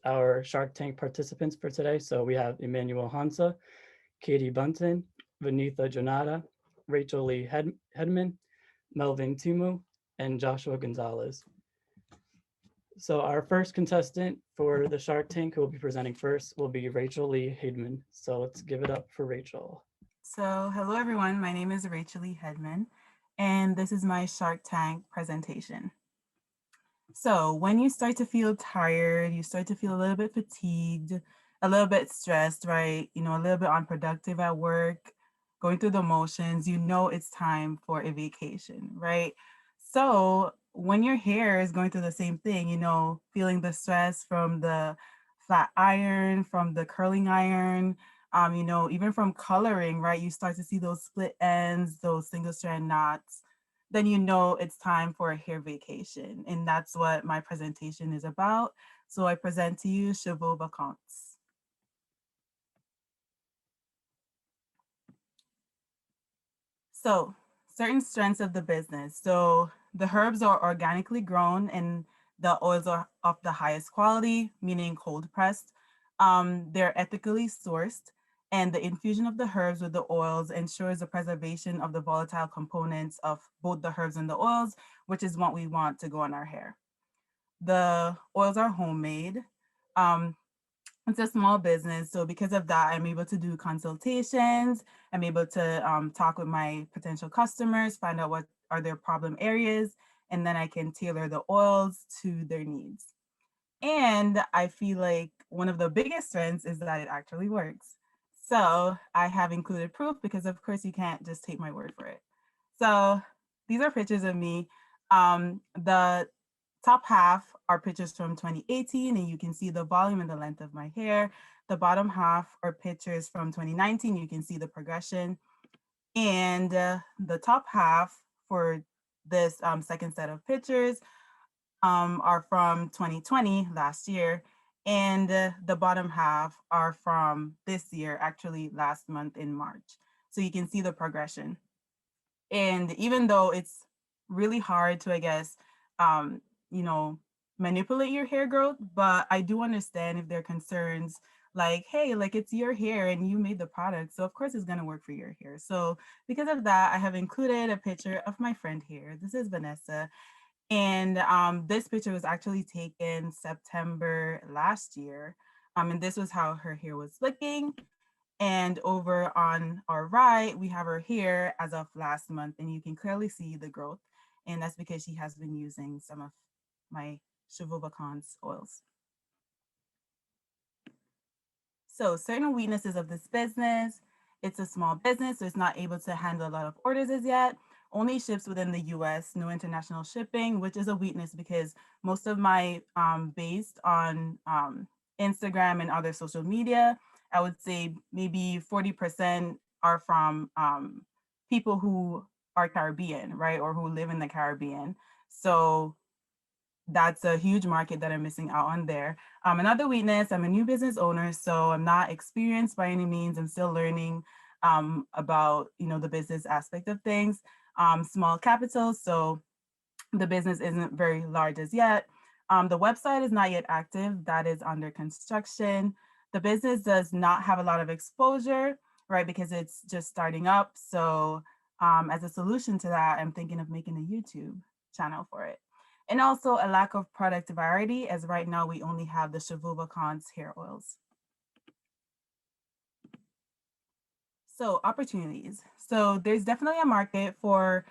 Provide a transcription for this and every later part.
our Shark Tank participants for today. So we have Emmanuel Hansa, Katie Bunton, Vinitha Janata, Rachel Lee Hedman, Melvin Tumu, and Joshua Gonzalez. So our first contestant for the Shark Tank who will be presenting first will be Rachel Lee Hedman. So let's give it up for Rachel. So, hello everyone. My name is Rachel Lee Hedman, and this is my Shark Tank presentation. So, when you start to feel tired, you start to feel a little bit fatigued, a little bit stressed, right? A little bit unproductive at work, going through the motions, you know it's time for a vacation, right? So, when your hair is going through the same thing, feeling the stress from the flat iron, from the curling iron, even from coloring, right? You start to see those split ends, those single strand knots, then you know it's time for a hair vacation. And that's what my presentation is about. So I present to you cheveux vacants. So certain strengths of the business. So the herbs are organically grown and the oils are of the highest quality, meaning cold pressed. They're ethically sourced, and the infusion of the herbs with the oils ensures the preservation of the volatile components of both the herbs and the oils, which is what we want to go on our hair. The oils are homemade. Um, it's a small business. So because of that, I'm able to do consultations. I'm able to talk with my potential customers, find out what are their problem areas, and then I can tailor the oils to their needs. And I feel like one of the biggest strengths is that it actually works. So I have included proof because of course you can't just take my word for it. So these are pictures of me. The top half are pictures from 2018 and you can see the volume and the length of my hair. The bottom half are pictures from 2019. You can see the progression. And the top half for this second set of pictures are from 2020, last year, and the bottom half are from this year, actually last month in March. So you can see the progression. And even though it's really hard to, I guess, um, you know, manipulate your hair growth, but I do understand if there are concerns like, hey, like it's your hair and you made the product. So of course it's gonna work for your hair. So because of that, I have included a picture of my friend here. This is Vanessa. And this picture was actually taken September last year. And this was how her hair was looking. And over on our right, we have her hair as of last month, and you can clearly see the growth. And that's because she has been using some of my Cheveux Vacants oils. So certain weaknesses of this business, it's a small business, so it's not able to handle a lot of orders as yet. Only ships within the US, no international shipping, which is a weakness because most of my based on Instagram and other social media, I would say maybe 40% are from people who are Caribbean, right? Or who live in the Caribbean. So that's a huge market that I'm missing out on there. Another weakness, I'm a new business owner, so I'm not experienced by any means. I'm still learning about, the business aspect of things. Small capital, so the business isn't very large as yet. The website is not yet active. That is under construction. The business does not have a lot of exposure, right? Because it's just starting up. So as a solution to that, I'm thinking of making a YouTube channel for it. And also a lack of product variety, as right now we only have the Cheveux Vacants hair oils. So opportunities. So there's definitely a market for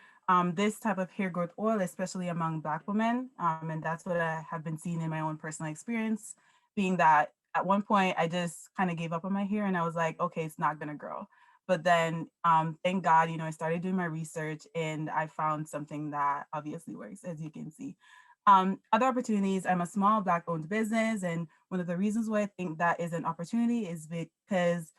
this type of hair growth oil, especially among Black women. And that's what I have been seeing in my own personal experience, being that at one point I just kind of gave up on my hair and I was like, okay, it's not gonna grow. But then thank God, I started doing my research and I found something that obviously works, as you can see. Other opportunities, I'm a small Black owned business. And one of the reasons why I think that is an opportunity is because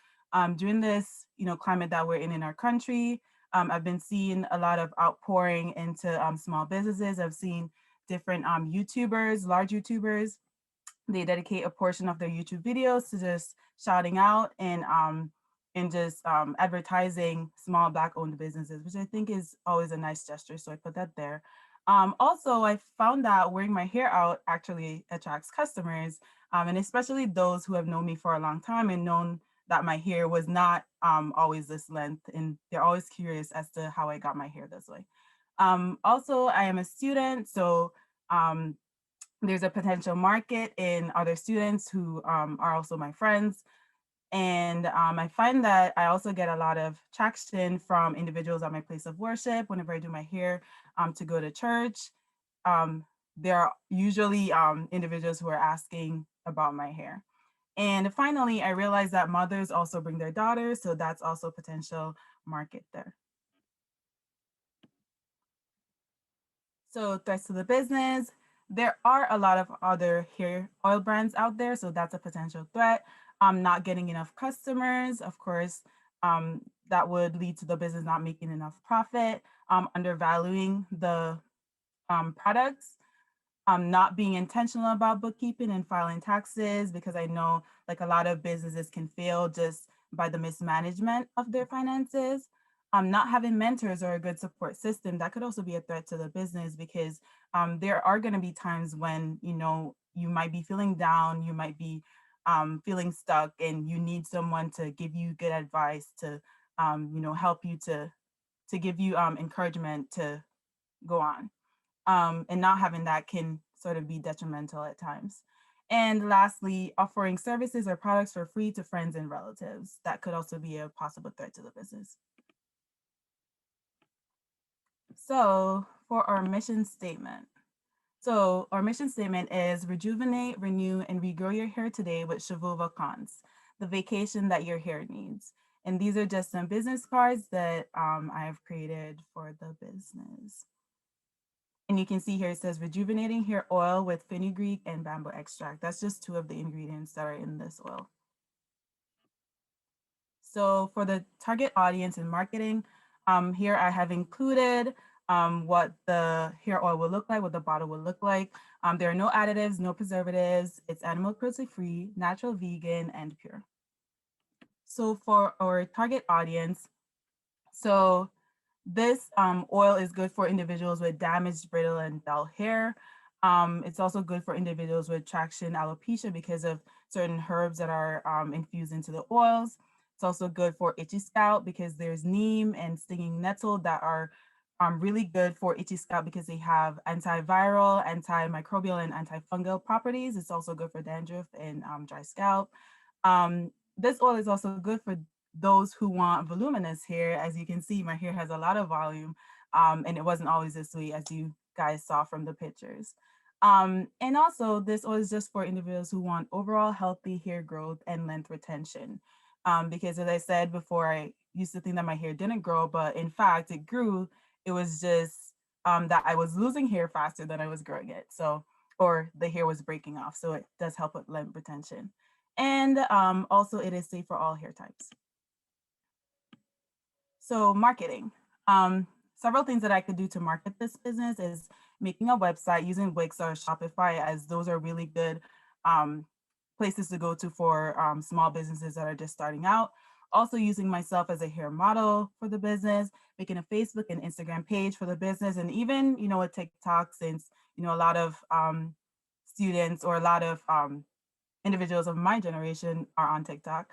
during this, climate that we're in our country, I've been seeing a lot of outpouring into small businesses. I've seen different YouTubers, large YouTubers, they dedicate a portion of their YouTube videos to just shouting out and just advertising small Black owned businesses, which I think is always a nice gesture. So I put that there. Also, I found that wearing my hair out actually attracts customers. And especially those who have known me for a long time and known that my hair was not always this length, and they're always curious as to how I got my hair this way. Also, I am a student, so um, there's a potential market in other students who are also my friends. And I find that I also get a lot of traction from individuals at my place of worship whenever I do my hair to go to church. Um, there are usually individuals who are asking about my hair. And finally, I realized that mothers also bring their daughters, so that's also a potential market there. So threats to the business. There are a lot of other hair oil brands out there, so that's a potential threat. Not getting enough customers, of course, that would lead to the business not making enough profit, undervaluing the products, not being intentional about bookkeeping and filing taxes, because I know like a lot of businesses can fail just by the mismanagement of their finances. Not having mentors or a good support system, that could also be a threat to the business, because there are going to be times when, you know, you might be feeling down, you might be feeling stuck, and you need someone to give you good advice, to you know, help you to give you encouragement to go on. And not having that can sort of be detrimental at times. And lastly, offering services or products for free to friends and relatives. That could also be a possible threat to the business. So for our mission statement. So our mission statement is rejuvenate, renew, and regrow your hair today with Cheveux Vacances, the vacation that your hair needs. And these are just some business cards that I have created for the business. And you can see here it says rejuvenating hair oil with fenugreek and bamboo extract. That's just two of the ingredients that are in this oil. So for the target audience and marketing, here I have included what the hair oil will look like, what the bottle will look like. There are no additives, no preservatives. It's animal cruelty free, natural, vegan, and pure. So for our target audience, so this oil is good for individuals with damaged, brittle, and dull hair. It's also good for individuals with traction alopecia because of certain herbs that are infused into the oils. It's also good for itchy scalp because there's neem and stinging nettle that are really good for itchy scalp because they have antiviral, antimicrobial, and antifungal properties. It's also good for dandruff and dry scalp. This oil is also good for those who want voluminous hair. As you can see, my hair has a lot of volume, and it wasn't always this way, as you guys saw from the pictures. And also, this oil is just for individuals who want overall healthy hair growth and length retention. Because as I said before, I used to think that my hair didn't grow, but in fact, it grew. It was just that I was losing hair faster than I was growing it. So, or the hair was breaking off. So it does help with length retention. And also, it is safe for all hair types. So marketing. Several things that I could do to market this business is making a website using Wix or Shopify, as those are really good places to go to for small businesses that are just starting out. Also using myself as a hair model for the business, making a Facebook and Instagram page for the business, and even, you know, a TikTok, since, you know, a lot of students or a lot of individuals of my generation are on TikTok.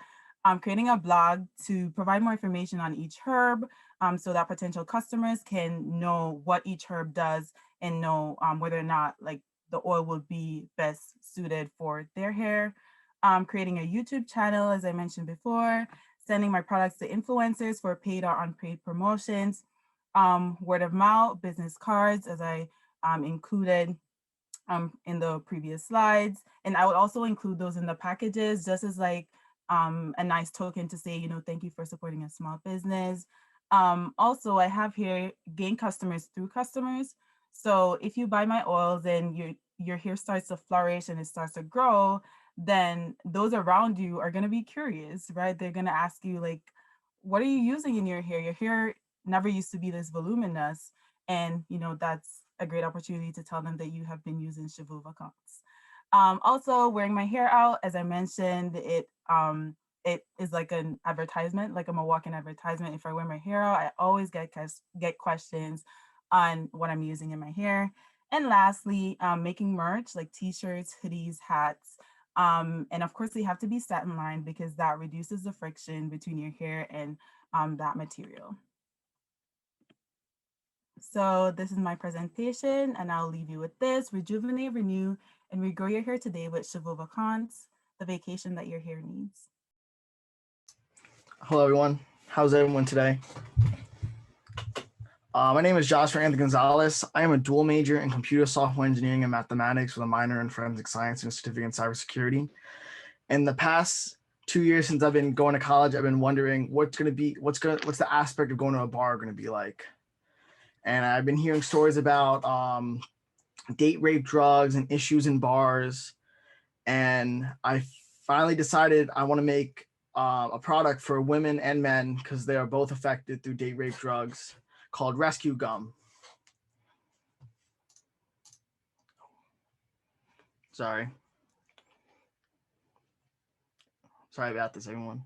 Creating a blog to provide more information on each herb so that potential customers can know what each herb does and know whether or not like the oil would be best suited for their hair. Creating a YouTube channel, as I mentioned before, sending my products to influencers for paid or unpaid promotions, word of mouth, business cards, as I included in the previous slides. And I would also include those in the packages just as like a nice token to say, you know, thank you for supporting a small business. Also, I have here gain customers through customers. So if you buy my oils and your hair starts to flourish and it starts to grow, then those around you are going to be curious, right? They're going to ask you like, what are you using in your hair? Your hair never used to be this voluminous. And, you know, that's a great opportunity to tell them that you have been using Cheveux Vacances. Also, wearing my hair out, as I mentioned, it is like an advertisement, like I'm a walk-in advertisement. If I wear my hair out, I always get questions on what I'm using in my hair. And lastly, making merch like t-shirts, hoodies, hats, And of course, they have to be satin lined because that reduces the friction between your hair and that material. So this is my presentation, and I'll leave you with this: rejuvenate, renew, and regrow your hair today with Shavova Kant's The Vacation That Your Hair Needs. Hello, everyone. How's everyone today? My name is Joshua Anthony Gonzalez. I am a dual major in computer software engineering and mathematics with a minor in forensic science and a certificate in cybersecurity. In the past 2 years since I've been going to college, I've been wondering what's the aspect of going to a bar going to be like. And I've been hearing stories about date rape drugs and issues in bars. And I finally decided I want to make a product for women and men because they are both affected through date rape drugs, called Rescue Gum. Sorry about this, everyone.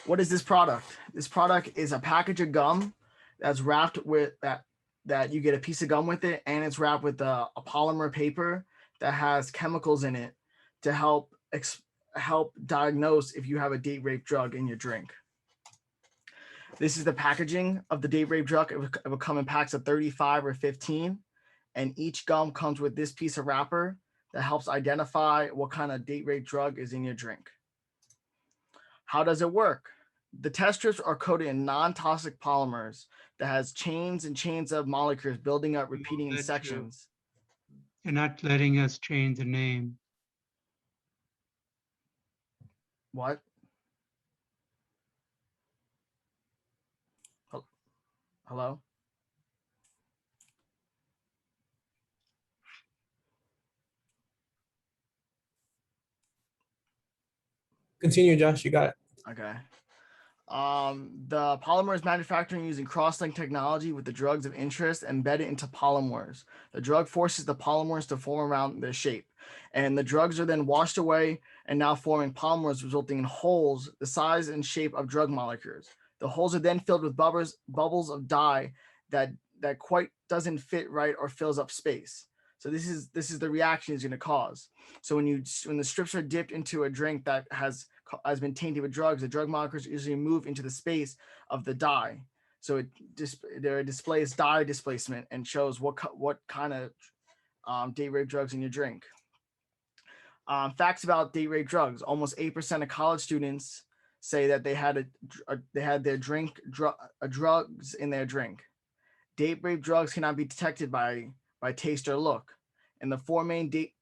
What is this product? This product is a package of gum that's wrapped with that you get a piece of gum with it, and it's wrapped with a polymer paper that has chemicals in it to help diagnose if you have a date rape drug in your drink. This is the packaging of the date rape drug. It will come in packs of 35 or 15, and each gum comes with this piece of wrapper that helps identify what kind of date rape drug is in your drink. How does it work? The test strips are coated in non-toxic polymers that has chains and chains of molecules building up, repeating in sections. You're not letting us change the name. What? Hello? Continue, Josh. You got it. Okay. The polymer is manufactured using cross-link technology with the drugs of interest embedded into polymers. The drug forces the polymers to form around their shape, and the drugs are then washed away and now forming polymers, resulting in holes the size and shape of drug molecules. The holes are then filled with bubbles of dye that quite doesn't fit right or fills up space. So this is the reaction it's going to cause. So when the strips are dipped into a drink that has been tainted with drugs, the drug molecules usually move into the space of the dye. So it displays dye displacement and shows what kind of date rape drugs in your drink. Facts about date rape drugs: almost 8% of college students say that they had their drugs in their drink. Date rape drugs cannot be detected by taste or look, and the four main date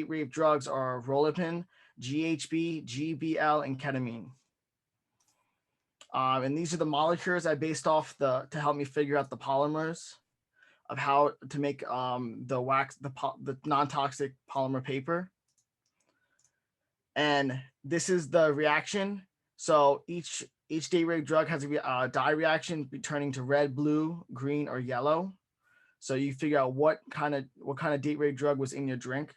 rape drugs are Rolipin, GHB, GBL, and ketamine. And these are the molecules I based off to help me figure out the polymers of how to make the non-toxic polymer paper. And this is the reaction. So each date rape drug has a dye reaction turning to red, blue, green, or yellow. So you figure out what kind of date rape drug was in your drink.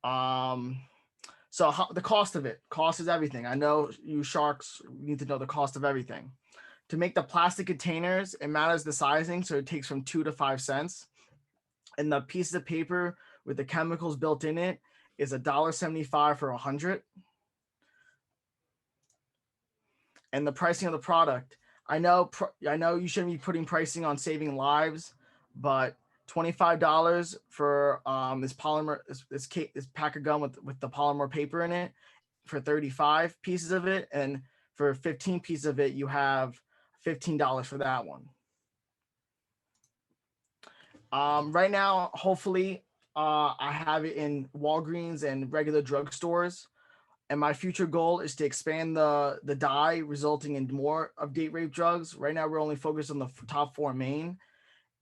So the cost of it. Cost is everything. I know you sharks need to know the cost of everything. To make the plastic containers, it matters the sizing, so it takes from 2 to 5 cents. And the piece of paper with the chemicals built in it is $1.75 for 100. And the pricing of the product, I know you shouldn't be putting pricing on saving lives, but $25 for this polymer, this pack of gum with the polymer paper in it, for 35 pieces of it, and for 15 pieces of it, you have $15 for that one. Right now, hopefully, I have it in Walgreens and regular drugstores. And my future goal is to expand the dye, resulting in more of date rape drugs. Right now, we're only focused on the top 4 main.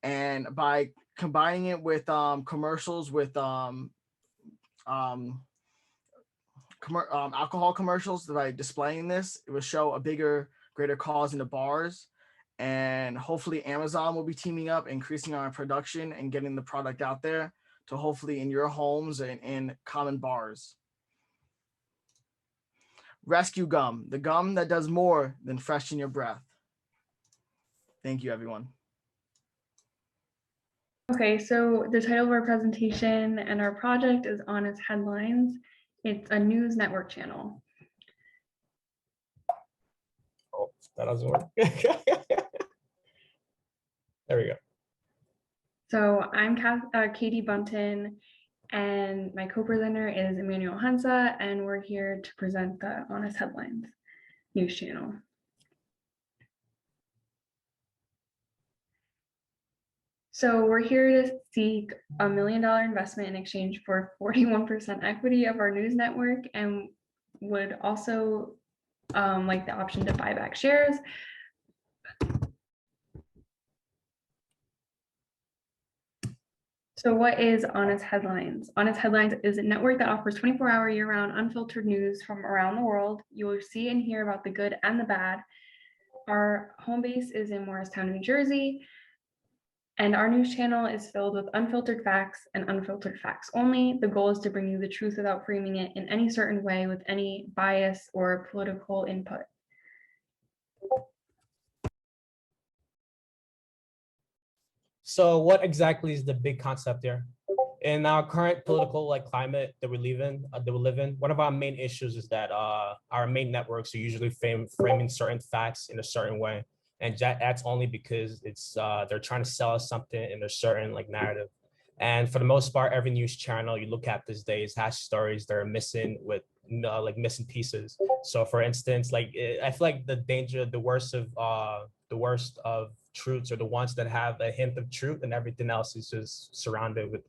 And by combining it with commercials with alcohol commercials, by displaying this, it will show a greater cause in the bars. And hopefully Amazon will be teaming up, increasing our production and getting the product out there to hopefully in your homes and in common bars. Rescue gum, the gum that does more than freshen your breath. Thank you, everyone. Okay, so the title of our presentation and our project is Honest Headlines. It's a news network channel. Oh, that doesn't work. There we go. So I'm Katie Bunton, and my co-presenter is Emmanuel Hansa, and we're here to present the Honest Headlines news channel. So we're here to seek $1 million investment in exchange for 41% equity of our news network, and would also like the option to buy back shares. So what is Honest Headlines? Honest Headlines is a network that offers 24-hour year-round unfiltered news from around the world. You will see and hear about the good and the bad. Our home base is in Morristown, New Jersey, and our news channel is filled with unfiltered facts and unfiltered facts only. The goal is to bring you the truth without framing it in any certain way with any bias or political input. So what exactly is the big concept here? In our current political climate that we live in, one of our main issues is that our main networks are usually framing certain facts in a certain way, and that's only because it's they're trying to sell us something in a certain narrative. And for the most part, every news channel you look at these days has stories that are missing with missing pieces. So for instance, I feel like the worst of truths are the ones that have a hint of truth, and everything else is just surrounded with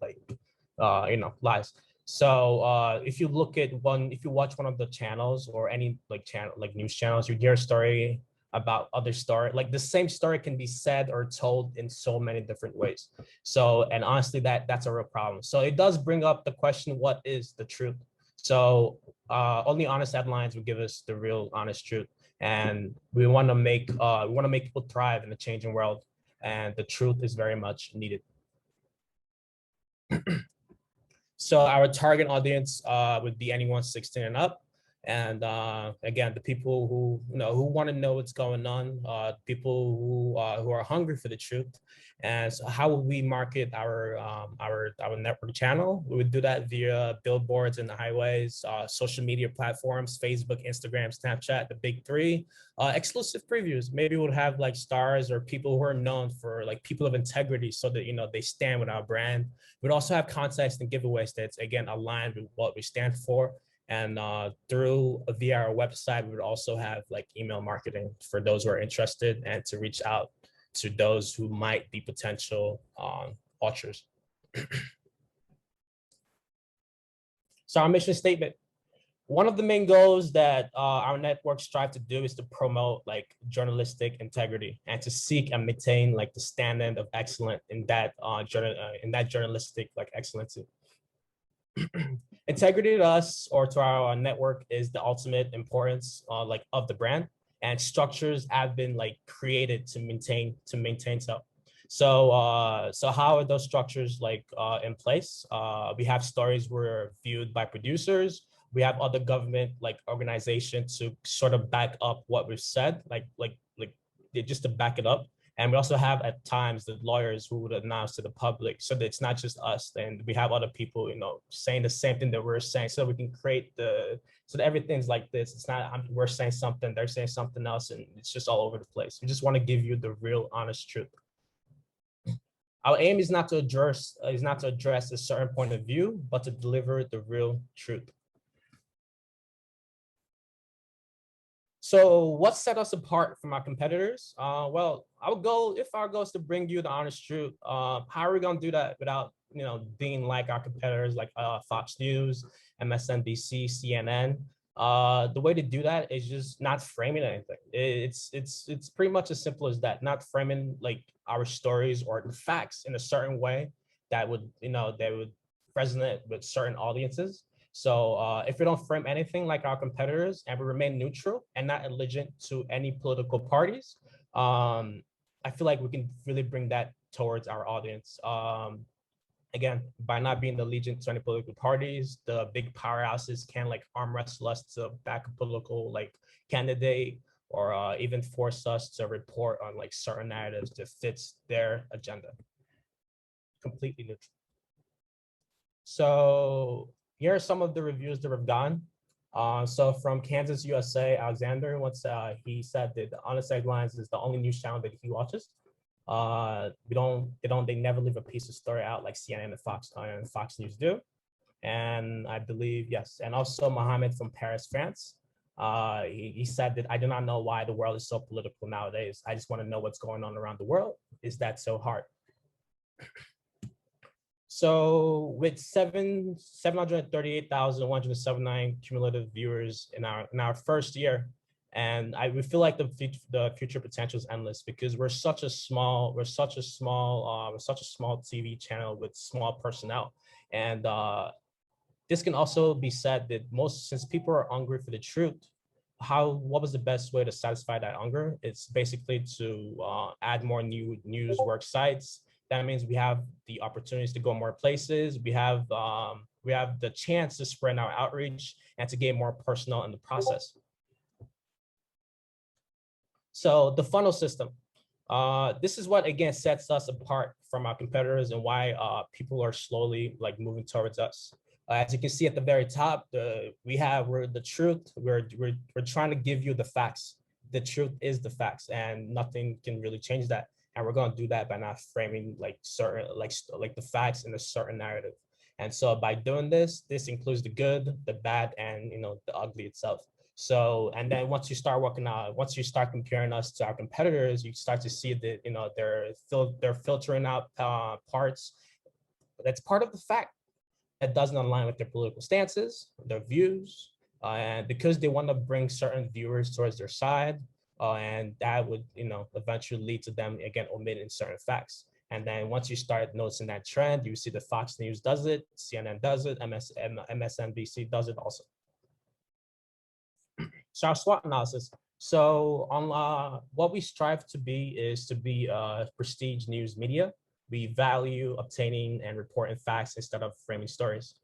lies. So if you watch one of the channels or any news channels, you hear a story about other story, the same story can be said or told in so many different ways. So, and honestly, that's a real problem. So it does bring up the question, what is the truth? So only Honest Headlines will give us the real honest truth. And we want to make people thrive in a changing world, and the truth is very much needed. So our target audience would be anyone 16 and up, and again, the people who want to know what's going on, people who are hungry for the truth. And so how would we market our network channel? We would do that via billboards in the highways, social media platforms, Facebook, Instagram, Snapchat, the big three, exclusive previews. Maybe we'll have stars or people who are known for people of integrity, so that they stand with our brand. We'd also have contests and giveaways that's again aligned with what we stand for. And via our website, we would also have email marketing for those who are interested, and to reach out to those who might be potential watchers. So our mission statement. One of the main goals that our network strive to do is to promote journalistic integrity, and to seek and maintain the standard of excellence in that journalistic excellency. Integrity to us, or to our network, is the ultimate importance of the brand, and structures have been created to maintain so. So how are those structures in place? We have stories were viewed by producers. We have other government organizations to sort of back up what we've said, just to back it up. And we also have at times the lawyers who would announce to the public, so that it's not just us. And we have other people, saying the same thing that we're saying, so we can create so that everything's like this. It's not we're saying something, they're saying something else, and it's just all over the place. We just want to give you the real honest truth. Our aim is not to address a certain point of view, but to deliver the real truth. So what set us apart from our competitors? Well, our goal is to bring you the honest truth. How are we going to do that without being like our competitors, like Fox News, MSNBC, CNN? The way to do that is just not framing anything. It's pretty much as simple as that. Not framing our stories or the facts in a certain way that would resonate with certain audiences. So if we don't frame anything like our competitors, and we remain neutral and not allegiant to any political parties, I feel like we can really bring that towards our audience. Again, by not being allegiant to any political parties, the big powerhouses can like arm wrestle us to back a political like candidate, or even force us to report on like certain narratives that fits their agenda. Completely neutral. So here are some of the reviews that we've gotten. So from Kansas, USA, Alexander, he said that the Honest Headlines is the only news channel that he watches. They never leave a piece of story out like CNN and Fox News do. And I believe, yes. And also Mohammed from Paris, France. He said that I do not know why the world is so political nowadays. I just want to know what's going on around the world. Is that so hard? So with 738,179 cumulative viewers in our first year, and we feel like the future potential is endless because we're such a small TV channel with small personnel, and this can also be said that since people are hungry for the truth, what was the best way to satisfy that hunger? It's basically to add more new news work sites. That means we have the opportunities to go more places. We have the chance to spread our outreach and to get more personal in the process. So the funnel system. This is what again sets us apart from our competitors and why people are slowly like moving towards us. As you can see at the very top, we're the truth. We're trying to give you the facts. The truth is the facts, and nothing can really change that. And we're going to do that by not framing like certain like the facts in a certain narrative. And so by doing this includes the good, the bad, and the ugly itself. So, and then once you start comparing us to our competitors, you start to see that they're filtering out parts. That's part of the fact that doesn't align with their political stances, their views, and because they want to bring certain viewers towards their side, and that would eventually lead to them again omitting certain facts. And then once you start noticing that trend, you see the Fox News does it, CNN does it, MSNBC does it also. So our SWOT analysis. So on what we strive to be is to be a prestige news media. We value obtaining and reporting facts instead of framing stories.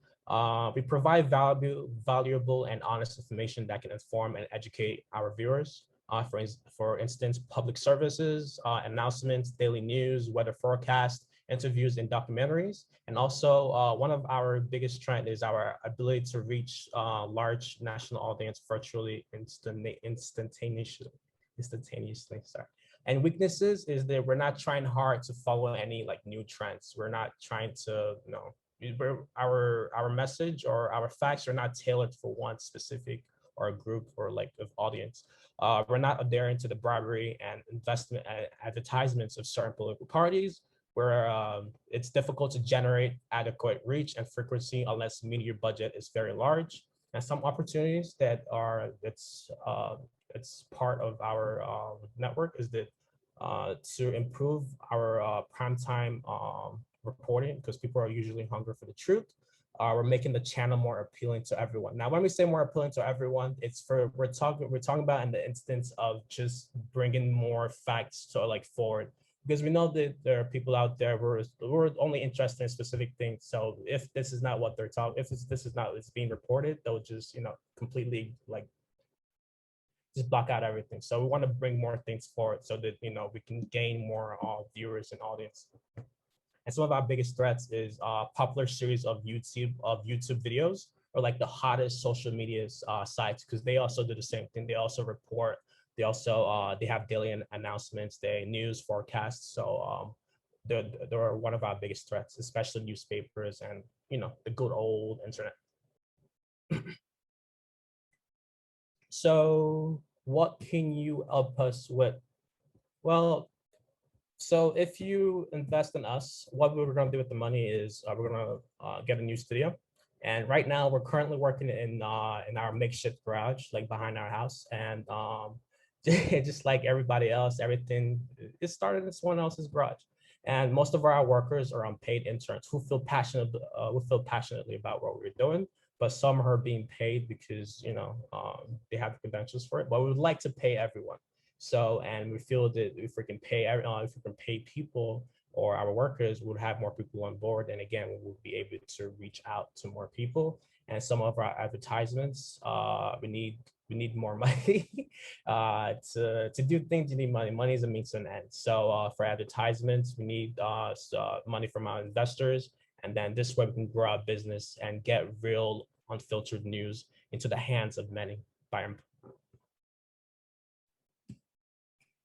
We provide valuable and honest information that can inform and educate our viewers. For instance, public services, announcements, daily news, weather forecast, interviews, and documentaries. And also one of our biggest trend is our ability to reach large national audience virtually instantaneously. Sorry. And weaknesses is that we're not trying hard to follow any like new trends. We're not trying to, our message or our facts are not tailored for one specific or a group or like of audience. We're not adhering to the bribery and investment advertisements of certain political parties, where it's difficult to generate adequate reach and frequency unless media budget is very large. And some opportunities it's part of our network is that to improve our primetime reporting, because people are usually hungry for the truth. We're making the channel more appealing to everyone. Now, when we say more appealing to everyone, we're talking about in the instance of just bringing more facts to like forward, because we know that there are people out there who are only interested in specific things. So if this is not what they're talking, if this is not what's being reported, they'll just completely like just block out everything. So we want to bring more things forward so that we can gain more viewers and audience. And some of our biggest threats is popular series of YouTube videos, or like the hottest social media sites, because they also do the same thing. They also report. They also they have daily announcements, news forecasts. So they're one of our biggest threats, especially newspapers and the good old internet. So what can you help us with? Well, so if you invest in us, what we're going to do with the money is we're going to get a new studio. And right now we're currently working in our makeshift garage, like behind our house. And just like everybody else, everything is started in someone else's garage. And most of our workers are unpaid interns who feel passionately about what we're doing. But some are being paid because they have the credentials for it. But we would like to pay everyone. So, and we feel that if we can pay people, or our workers, we would have more people on board. And again, we will be able to reach out to more people. And some of our advertisements, we need more money to do things. You need money. Money is a means to an end. So for advertisements, we need money from our investors. And then this way we can grow our business and get real unfiltered news into the hands of many.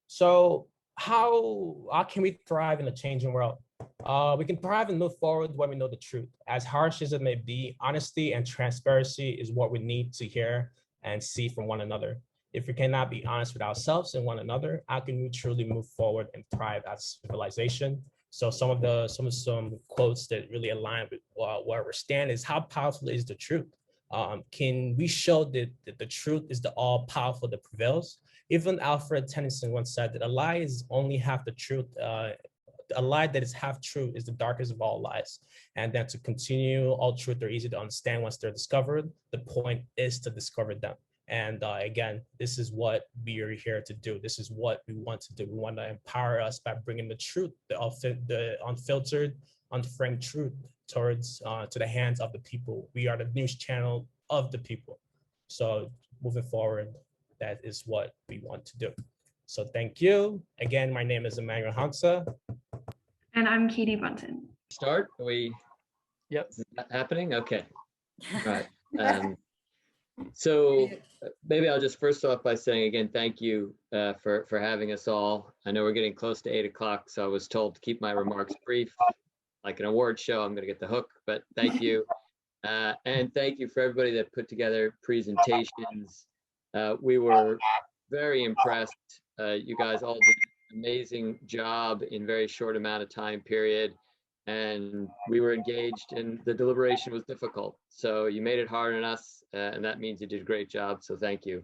So how can we thrive in a changing world? We can thrive and move forward when we know the truth. As harsh as it may be, honesty and transparency is what we need to hear and see from one another. If we cannot be honest with ourselves and one another, how can we truly move forward and thrive as civilization? So some quotes that really align with where we stand is, how powerful is the truth? Can we show that the truth is the all powerful that prevails? Even Alfred Tennyson once said that a lie is only half the truth. A lie that is half true is the darkest of all lies. And then to continue, all truth are easy to understand once they're discovered. The point is to discover them. And again, this is what we are here to do. This is what we want to do. We want to empower us by bringing the truth, the unfiltered, unframed truth towards to the hands of the people. We are the news channel of the people. So moving forward, that is what we want to do. So thank you. Again, my name is Emmanuel Hansa. And I'm Katie Bunton. Start? Are we? Yep. Is that happening? Okay. All right. So maybe I'll just first off by saying again, thank you for having us all. I know we're getting close to 8 o'clock, so I was told to keep my remarks brief. Like an award show, I'm going to get the hook, but thank you. And thank you for everybody that put together presentations. We were very impressed. You guys all did an amazing job in very short amount of time period. And we were engaged and the deliberation was difficult. So you made it hard on us and that means you did a great job. So thank you.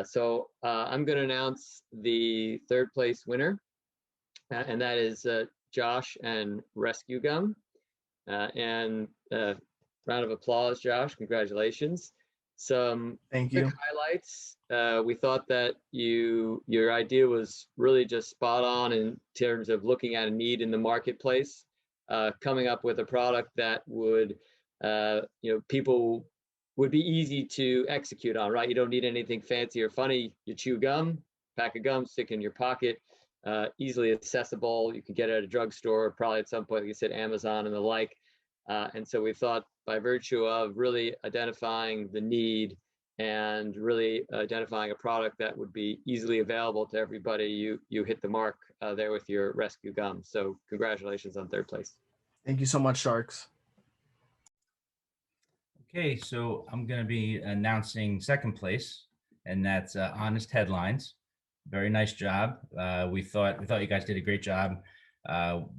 So I'm going to announce the third place winner and that is Josh and Rescue Gum. And round of applause, Josh, congratulations. Some Thank you. highlights. We thought that your idea was really just spot on in terms of looking at a need in the marketplace, coming up with a product that would, people would be easy to execute on, right? You don't need anything fancy or funny. You chew gum, pack of gum, stick in your pocket, easily accessible. You can get it at a drugstore, probably at some point, like you said, Amazon and the like. And so we thought by virtue of really identifying the need and really identifying a product that would be easily available to everybody, you hit the mark there with your Rescue Gum. So congratulations on third place. Thank you so much, Sharks. Okay, so I'm going to be announcing second place, and that's Honest Headlines. Very nice job. We thought you guys did a great job.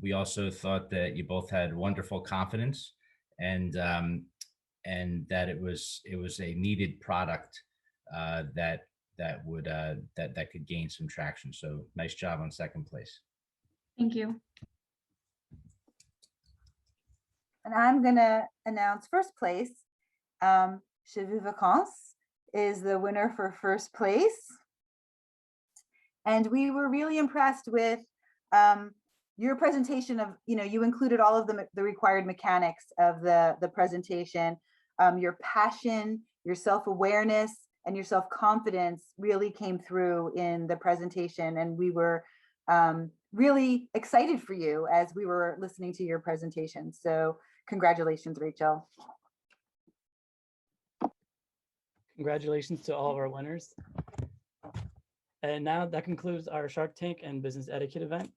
We also thought that you both had wonderful confidence, and that it was a needed product that could gain some traction. So nice job on second place. Thank you. And I'm gonna announce first place. Chez Vous Vacances is the winner for first place. And we were really impressed with your presentation of, you included all of the required mechanics of the presentation. Your passion, your self-awareness, and your self-confidence really came through in the presentation. And we were really excited for you as we were listening to your presentation. So congratulations, Rachel. Congratulations to all of our winners. And now that concludes our Shark Tank and Business Etiquette event.